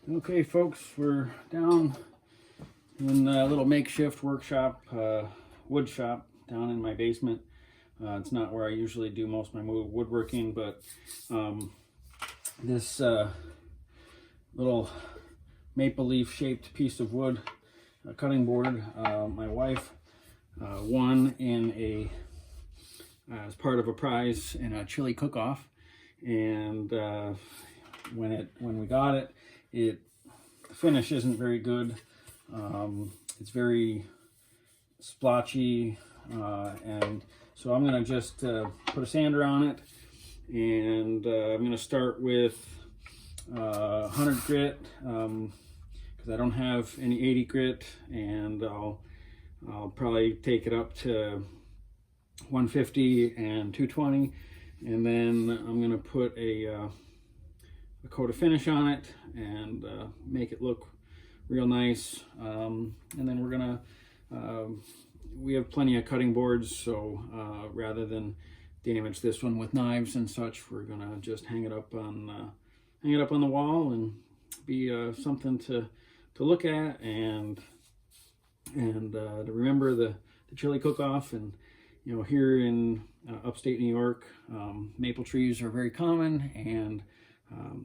Okay, folks, we're down in a little makeshift workshop, wood shop down in my basement. It's not where I usually do most of my woodworking, but this little maple leaf shaped piece of wood, cutting board, my wife won in as part of a prize in a chili cook-off, and when we got it, the finish isn't very good. It's very splotchy, and so I'm gonna just put a sander on it, and I'm gonna start with 100 grit because I don't have any 80 grit, and I'll probably take it up to 150 and 220, and then I'm gonna put a coat of finish on it and make it look real nice, and then we're gonna we have plenty of cutting boards, so rather than damage this one with knives and such, we're gonna just hang it up on the wall and be something to look at and to remember the chili cook-off. And you know, here in upstate New York, maple trees are very common, and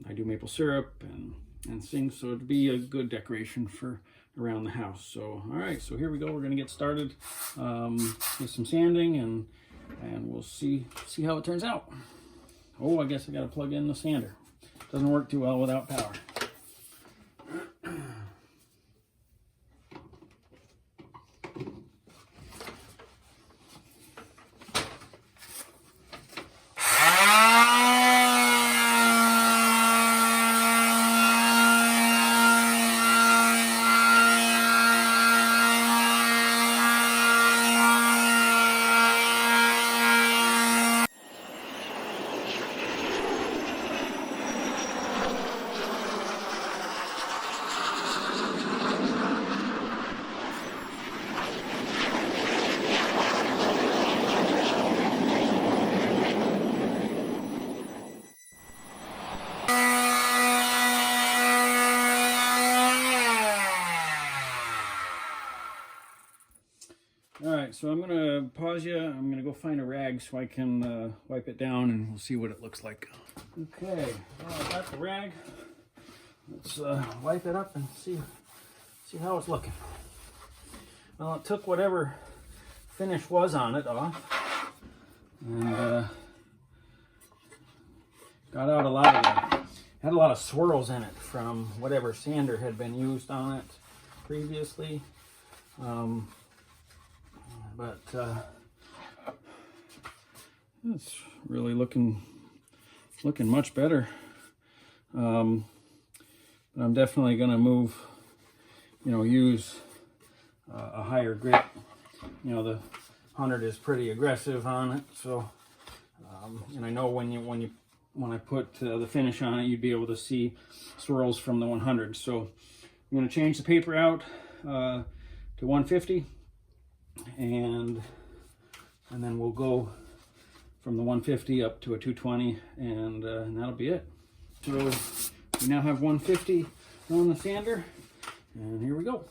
I do maple syrup and things, so it'd be a good decoration for around the house. So all right, so here we go. We're gonna get started with some sanding, and we'll see how it turns out. Oh, I guess I gotta plug in the sander. Doesn't work too well without power. All right, so I'm gonna pause you. I'm gonna go find a rag so I can wipe it down, and we'll see what it looks like. Okay, well, I got the rag. Let's wipe it up and see how it's looking. Well, it took whatever finish was on it off, and got out a lot of had a lot of swirls in it from whatever sander had been used on it previously. But it's really looking much better. But I'm definitely going to use a higher grit. You know, the 100 is pretty aggressive on it, so and I know when I put the finish on it, you'd be able to see swirls from the 100. So I'm going to change the paper out to 150. And then we'll go from the 150 up to a 220, and that'll be it. So we now have 150 on the sander, and here we go.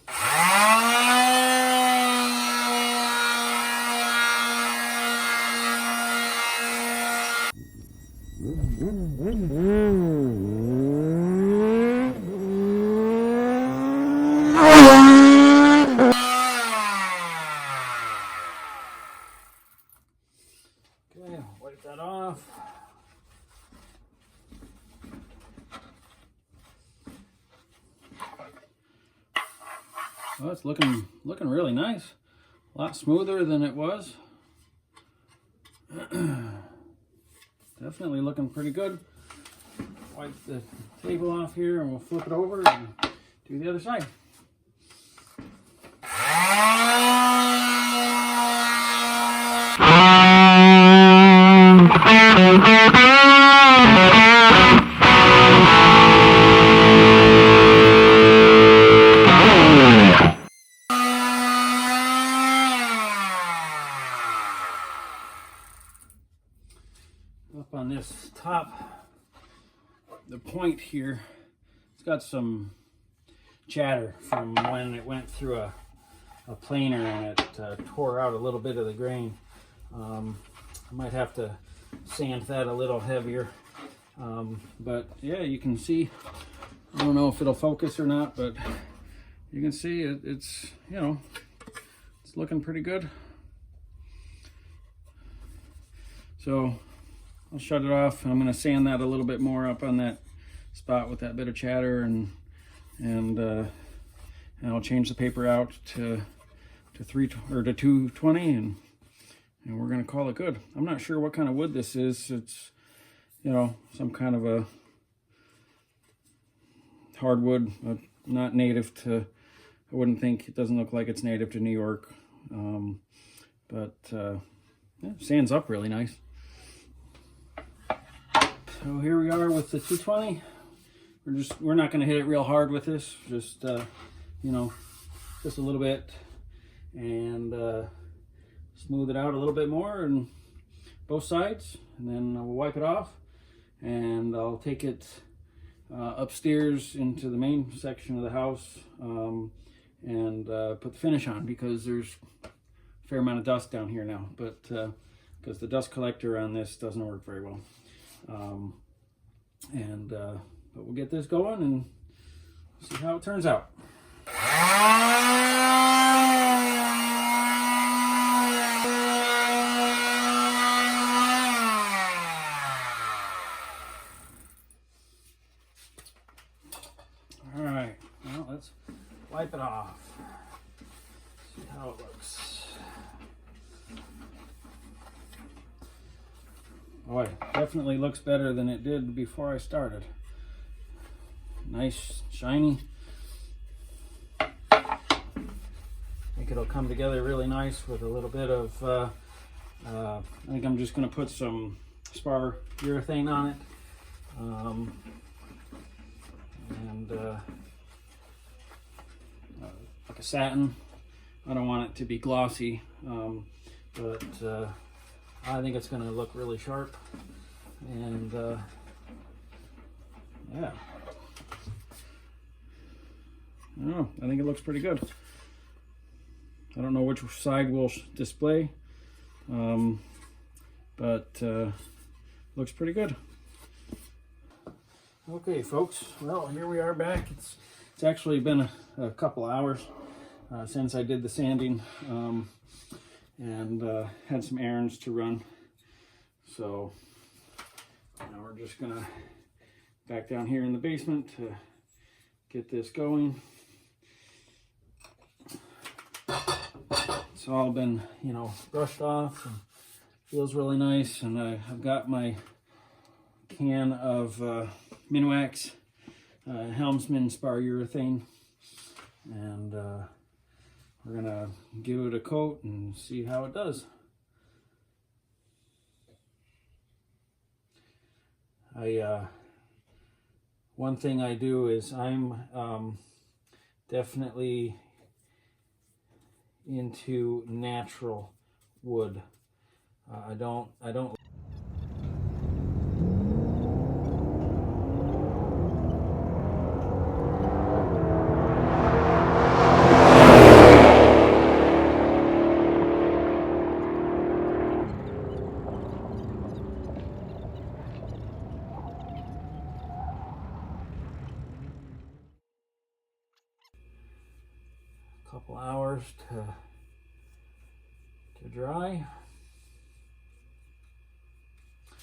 Okay, wipe that off. Well, it's looking really nice. A lot smoother than it was. Definitely looking pretty good. Wipe the table off here, and we'll flip it over and do the other side. Up on this top, the point here, it's got some chatter from when it went through a planer and it tore out a little bit of the grain. I might have to sand that a little heavier. But yeah, you can see, I don't know if it'll focus or not, but you can see it's, you know, it's looking pretty good. So I'll shut it off. I'm going to sand that a little bit more up on that spot with that bit of chatter, and I'll change the paper out to 220, and we're going to call it good. I'm not sure what kind of wood this is. It's, you know, some kind of a hardwood, not native to, I wouldn't think, it doesn't look like it's native to New York. But yeah, sands up really nice. So here we are with the 220. We're not going to hit it real hard with this, just you know, just a little bit, and smooth it out a little bit more and both sides, and then we'll wipe it off, and I'll take it upstairs into the main section of the house, and put the finish on, because there's a fair amount of dust down here now, but because the dust collector on this doesn't work very well. But we'll get this going and see how it turns out. All right, well, let's wipe it off. See how it looks. Boy, definitely looks better than it did before I started. Nice, shiny. I think it'll come together really nice with a little bit of, I think I'm just going to put some spar urethane on it. Like a satin. I don't want it to be glossy, but I think it's going to look really sharp, and yeah, I don't know, I think it looks pretty good. I don't know which side we'll display, but looks pretty good. Okay, folks, well, here we are back. It's actually been a couple hours since I did the sanding, and had some errands to run, so now we're just gonna back down here in the basement to get this going. It's all been, you know, brushed off and feels really nice, and I've got my can of Minwax Helmsman spar urethane, and we're gonna give it a coat and see how it does. One thing I do is I'm definitely into natural wood. I don't couple hours to dry.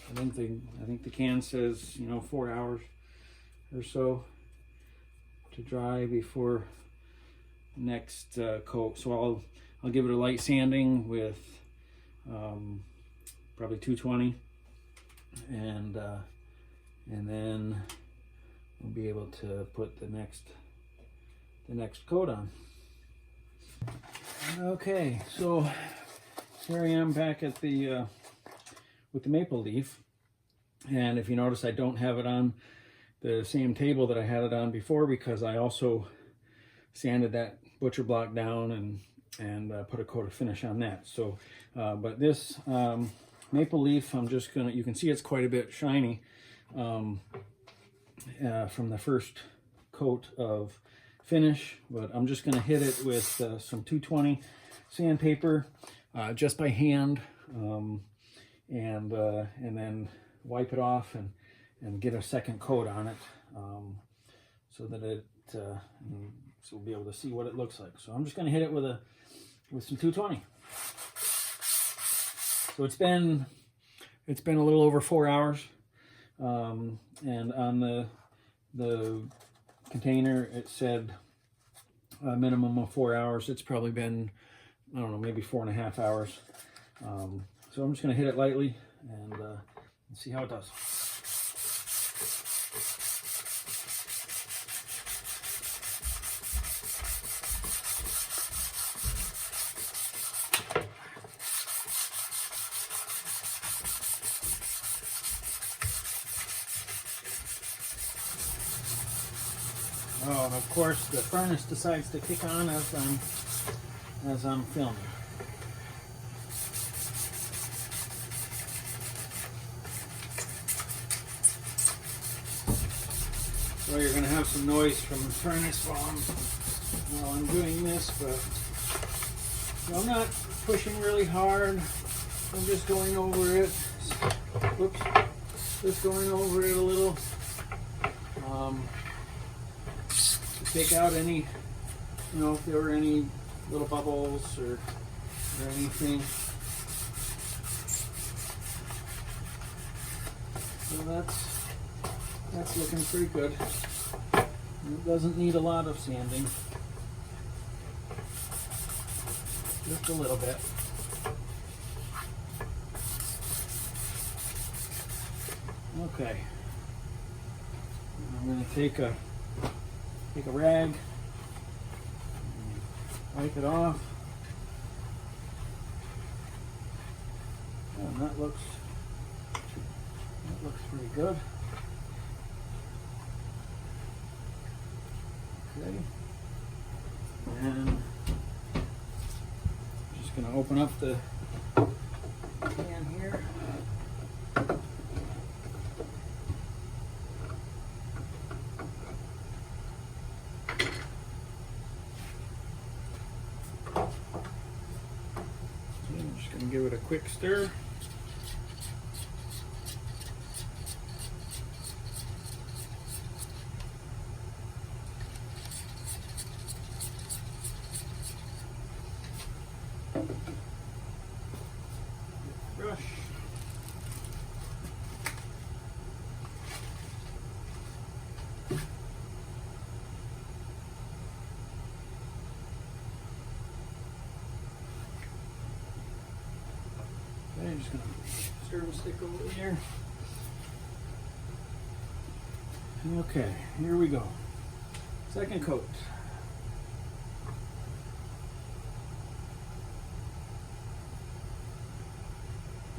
I think the can says, you know, 4 hours or so to dry before next coat. So I'll give it a light sanding with probably 220, and then we'll be able to put the next coat on. Okay, so here I am back at the with the maple leaf, and if you notice, I don't have it on the same table that I had it on before, because I also sanded that butcher block down and put a coat of finish on that. So but this maple leaf, I'm just gonna, you can see it's quite a bit shiny from the first coat of finish, but I'm just going to hit it with some 220 sandpaper just by hand, and then wipe it off and get a second coat on it, so that so we'll be able to see what it looks like. So I'm just going to hit it with some 220. So it's been a little over 4 hours, and on the container it said a minimum of 4 hours. It's probably been, I don't know, maybe 4.5 hours. So I'm just going to hit it lightly and see how it does. Oh, and of course the furnace decides to kick on as I'm filming. So you're going to have some noise from the furnace while I'm doing this, but I'm not pushing really hard. I'm just going over it. Whoops. Just going over it a little. To take out any, if there were any little bubbles or anything. So that's looking pretty good. It doesn't need a lot of sanding. Just a little bit. Okay. I'm going to take a rag, wipe it off. And that looks pretty good. Okay. And I'm just going to open up the can here. Give it a quick stir. Brush. I'm just going to stir and stick over here. Okay, here we go. Second coat.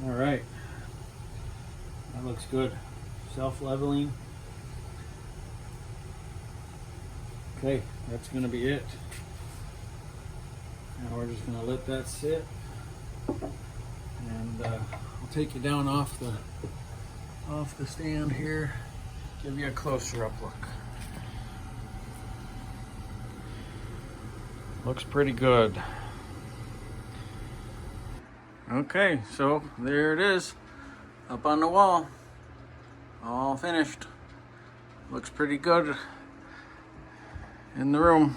All right, that looks good. Self-leveling. Okay, that's going to be it. Now we're just going to let that sit. And I'll take you down off the stand here, give you a closer up look. Looks pretty good. Okay, so there it is, up on the wall, all finished. Looks pretty good in the room.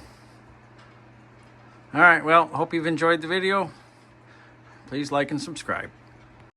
All right, well, hope you've enjoyed the video. Please like and subscribe.